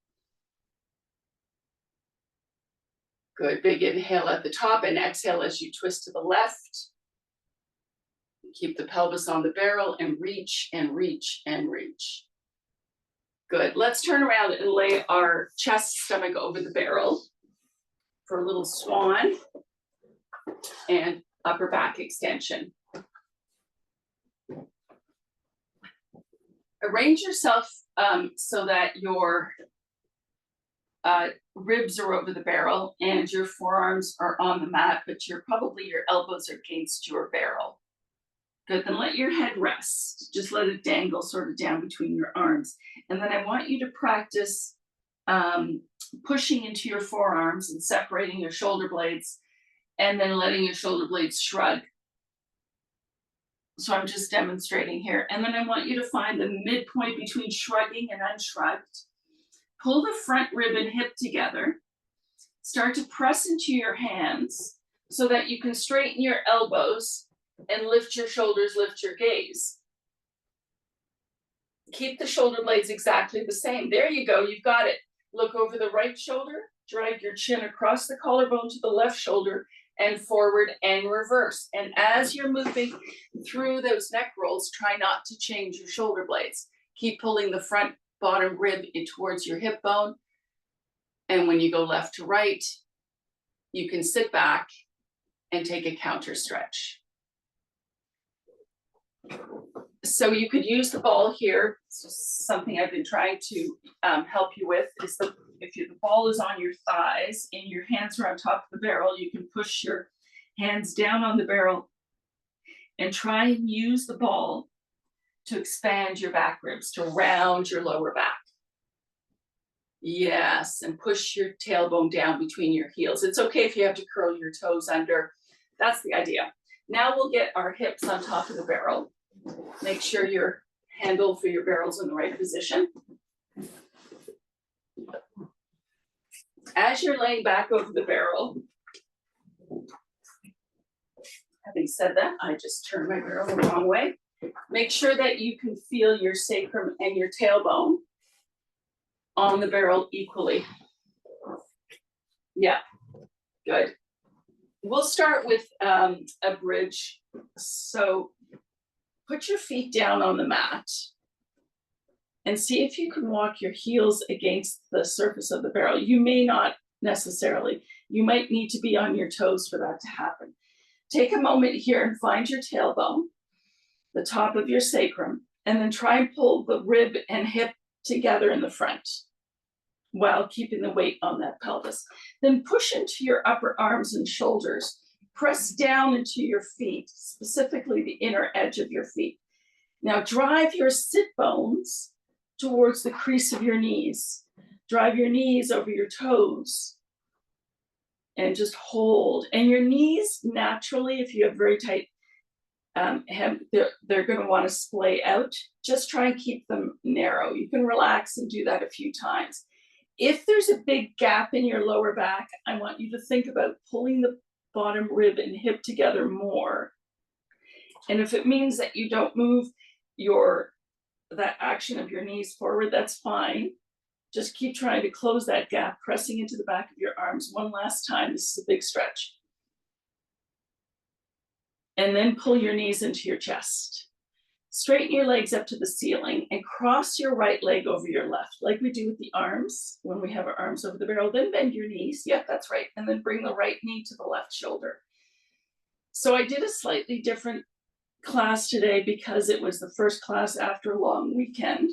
A: Good, big inhale at the top and exhale as you twist to the left. Keep the pelvis on the barrel and reach and reach and reach. Good, let's turn around and lay our chest, stomach over the barrel for a little swan and upper back extension. Arrange yourself so that your ribs are over the barrel and your forearms are on the mat, but your elbows are against your barrel. Good, then let your head rest. Just let it dangle sort of down between your arms. And then I want you to practice pushing into your forearms and separating your shoulder blades and then letting your shoulder blades shrug. So I'm just demonstrating here. And then I want you to find the midpoint between shrugging and unshrugged. Pull the front rib and hip together. Start to press into your hands so that you can straighten your elbows and lift your shoulders, lift your gaze. Keep the shoulder blades exactly the same. There you go, you've got it. Look over the right shoulder, drag your chin across the collarbone to the left shoulder and forward and reverse. And as you're moving through those neck rolls, try not to change your shoulder blades. Keep pulling the front bottom rib in towards your hip bone. And when you go left to right, you can sit back and take a counter stretch. So you could use the ball here. Something I've been trying to help you with is if the ball is on your thighs and your hands are on top of the barrel, you can push your hands down on the barrel and try and use the ball to expand your back ribs, to round your lower back. Yes, and push your tailbone down between your heels. It's okay if you have to curl your toes under. That's the idea. Now we'll get our hips on top of the barrel. Make sure your handle for your barrel's in the right position. As you're laying back over the barrel, having said that, I just turned my barrel the wrong way. Make sure that you can feel your sacrum and your tailbone on the barrel equally. Yeah, good. We'll start with a bridge. So put your feet down on the mat and see if you can walk your heels against the surface of the barrel. You may not necessarily. You might need to be on your toes for that to happen. Take a moment here and find your tailbone, the top of your sacrum, and then try and pull the rib and hip together in the front while keeping the weight on that pelvis. Then push into your upper arms and shoulders. Press down into your feet, specifically the inner edge of your feet. Now drive your sit bones towards the crease of your knees. Drive your knees over your toes and just hold. And your knees, naturally, if you have very tight hem, they're going to want to splay out. Just try and keep them narrow. You can relax and do that a few times. If there's a big gap in your lower back, I want you to think about pulling the bottom rib and hip together more. And if it means that you don't move that action of your knees forward, that's fine. Just keep trying to close that gap, pressing into the back of your arms one last time. This is a big stretch. And then pull your knees into your chest. Straighten your legs up to the ceiling and cross your right leg over your left, like we do with the arms when we have our arms over the barrel. Then bend your knees. Yep, that's right. And then bring the right knee to the left shoulder. So I did a slightly different class today because it was the first class after a long weekend.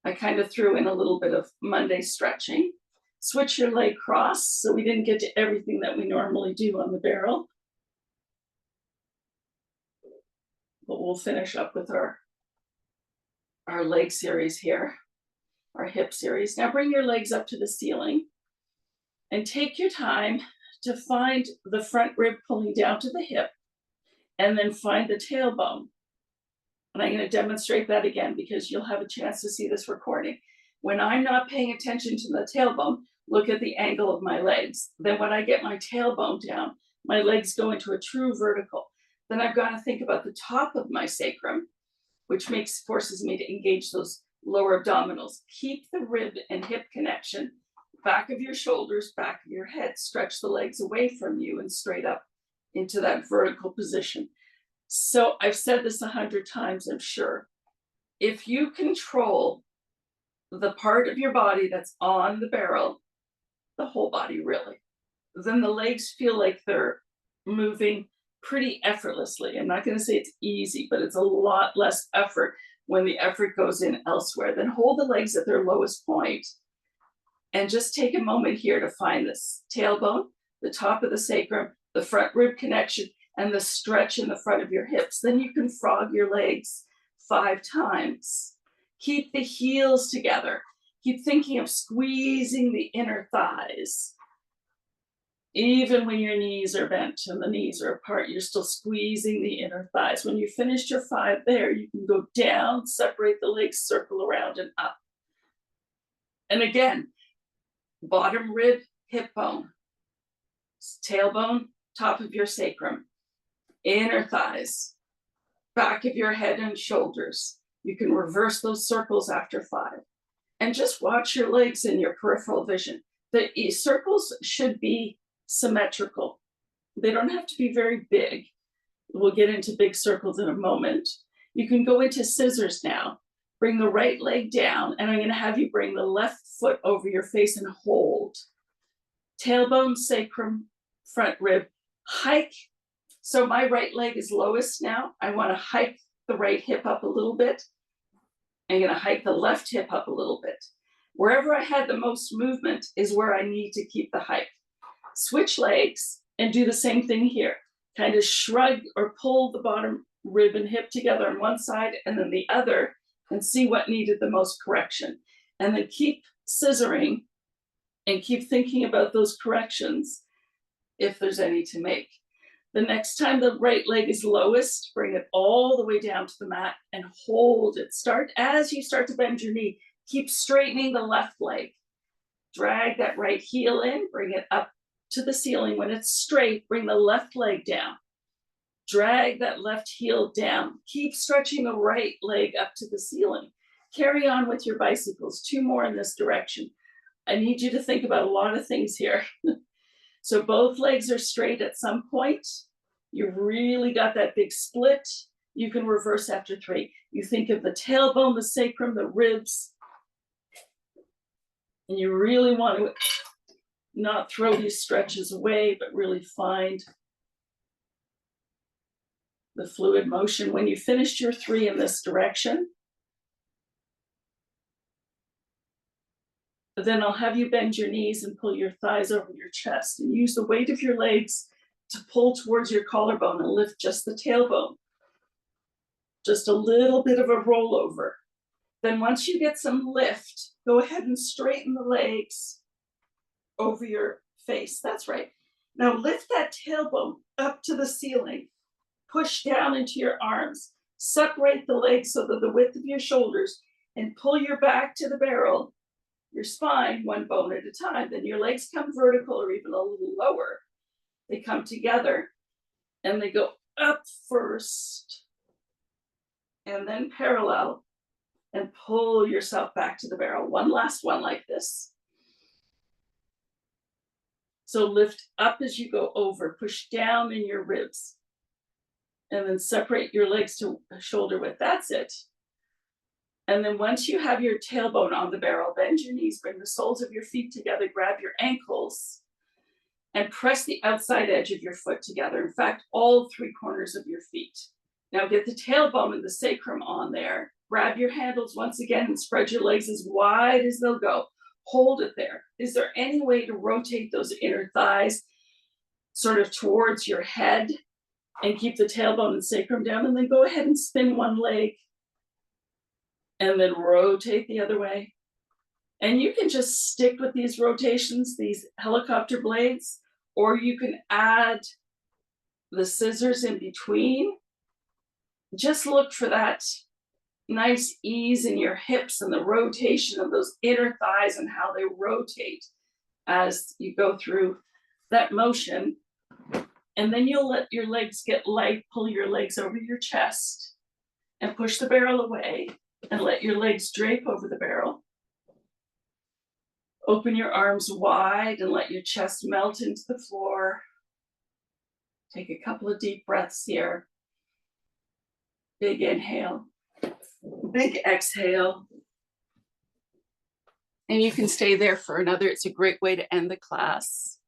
A: I kind of threw in a little bit of Monday stretching. Switch your leg cross, so we didn't get to everything that we normally do on the barrel. But we'll finish up with our leg series here, our hip series. Now bring your legs up to the ceiling and take your time to find the front rib pulling down to the hip, and then find the tailbone. And I'm going to demonstrate that again because you'll have a chance to see this recording. When I'm not paying attention to the tailbone, look at the angle of my legs. Then when I get my tailbone down, my legs go into a true vertical. Then I've got to think about the top of my sacrum, which forces me to engage those lower abdominals. Keep the rib and hip connection, back of your shoulders, back of your head. Stretch the legs away from you and straight up into that vertical position. So I've said this 100 times, I'm sure. If you control the part of your body that's on the barrel, the whole body really, then the legs feel like they're moving pretty effortlessly. I'm not going to say it's easy, but it's a lot less effort when the effort goes in elsewhere. Then hold the legs at their lowest point and just take a moment here to find this tailbone, the top of the sacrum, the front rib connection, and the stretch in the front of your hips. Then you can frog your legs 5 times. Keep the heels together. Keep thinking of squeezing the inner thighs. Even when your knees are bent and the knees are apart, you're still squeezing the inner thighs. When you finished your 5 there, you can go down, separate the legs, circle around and up. And again, bottom rib, hip bone, tailbone, top of your sacrum, inner thighs, back of your head and shoulders. You can reverse those circles after 5. And just watch your legs in your peripheral vision. The circles should be symmetrical. They don't have to be very big. We'll get into big circles in a moment. You can go into scissors now. Bring the right leg down, and I'm going to have you bring the left foot over your face and hold. Tailbone, sacrum, front rib, hike. So my right leg is lowest now. I want to hike the right hip up a little bit. I'm going to hike the left hip up a little bit. Wherever I had the most movement is where I need to keep the hike. Switch legs and do the same thing here. Kind of shrug or pull the bottom rib and hip together on one side and then the other, and see what needed the most correction. And then keep scissoring and keep thinking about those corrections if there's any to make. The next time the right leg is lowest, bring it all the way down to the mat and hold it. As you start to bend your knee, keep straightening the left leg. Drag that right heel in, bring it up to the ceiling. When it's straight, bring the left leg down. Drag that left heel down. Keep stretching the right leg up to the ceiling. Carry on with your bicycles. 2 more in this direction. I need you to think about a lot of things here. So both legs are straight at some point. You've really got that big split. You can reverse after 3. You think of the tailbone, the sacrum, the ribs, And you really want to not throw these stretches away, but really find the fluid motion. When you finished your 3 in this direction, then I'll have you bend your knees and pull your thighs over your chest and use the weight of your legs to pull towards your collarbone and lift just the tailbone. Just a little bit of a rollover. Then once you get some lift, go ahead and straighten the legs over your face. That's right. Now lift that tailbone up to the ceiling. Push down into your arms. Separate the legs so that the width of your shoulders, and pull your back to the barrel, your spine, one bone at a time. Then your legs come vertical or even a little lower. They come together and they go up first and then parallel, and pull yourself back to the barrel. One last one like this. So lift up as you go over, push down in your ribs, and then separate your legs to shoulder width. That's it. And then once you have your tailbone on the barrel, bend your knees, bring the soles of your feet together, grab your ankles, and press the outside edge of your foot together. In fact, all 3 corners of your feet. Now get the tailbone and the sacrum on there. Grab your handles once again and spread your legs as wide as they'll go. Hold it there. Is there any way to rotate those inner thighs sort of towards your head and keep the tailbone and sacrum down? And then go ahead and spin one leg and then rotate the other way. And you can just stick with these rotations, these helicopter blades, or you can add the scissors in between. Just look for that nice ease in your hips and the rotation of those inner thighs and how they rotate as you go through that motion. And then you'll let your legs get light, pull your legs over your chest and push the barrel away and let your legs drape over the barrel. Open your arms wide and let your chest melt into the floor. Take a couple of deep breaths here. Big inhale, big exhale. And you can stay there for another. It's a great way to end the class.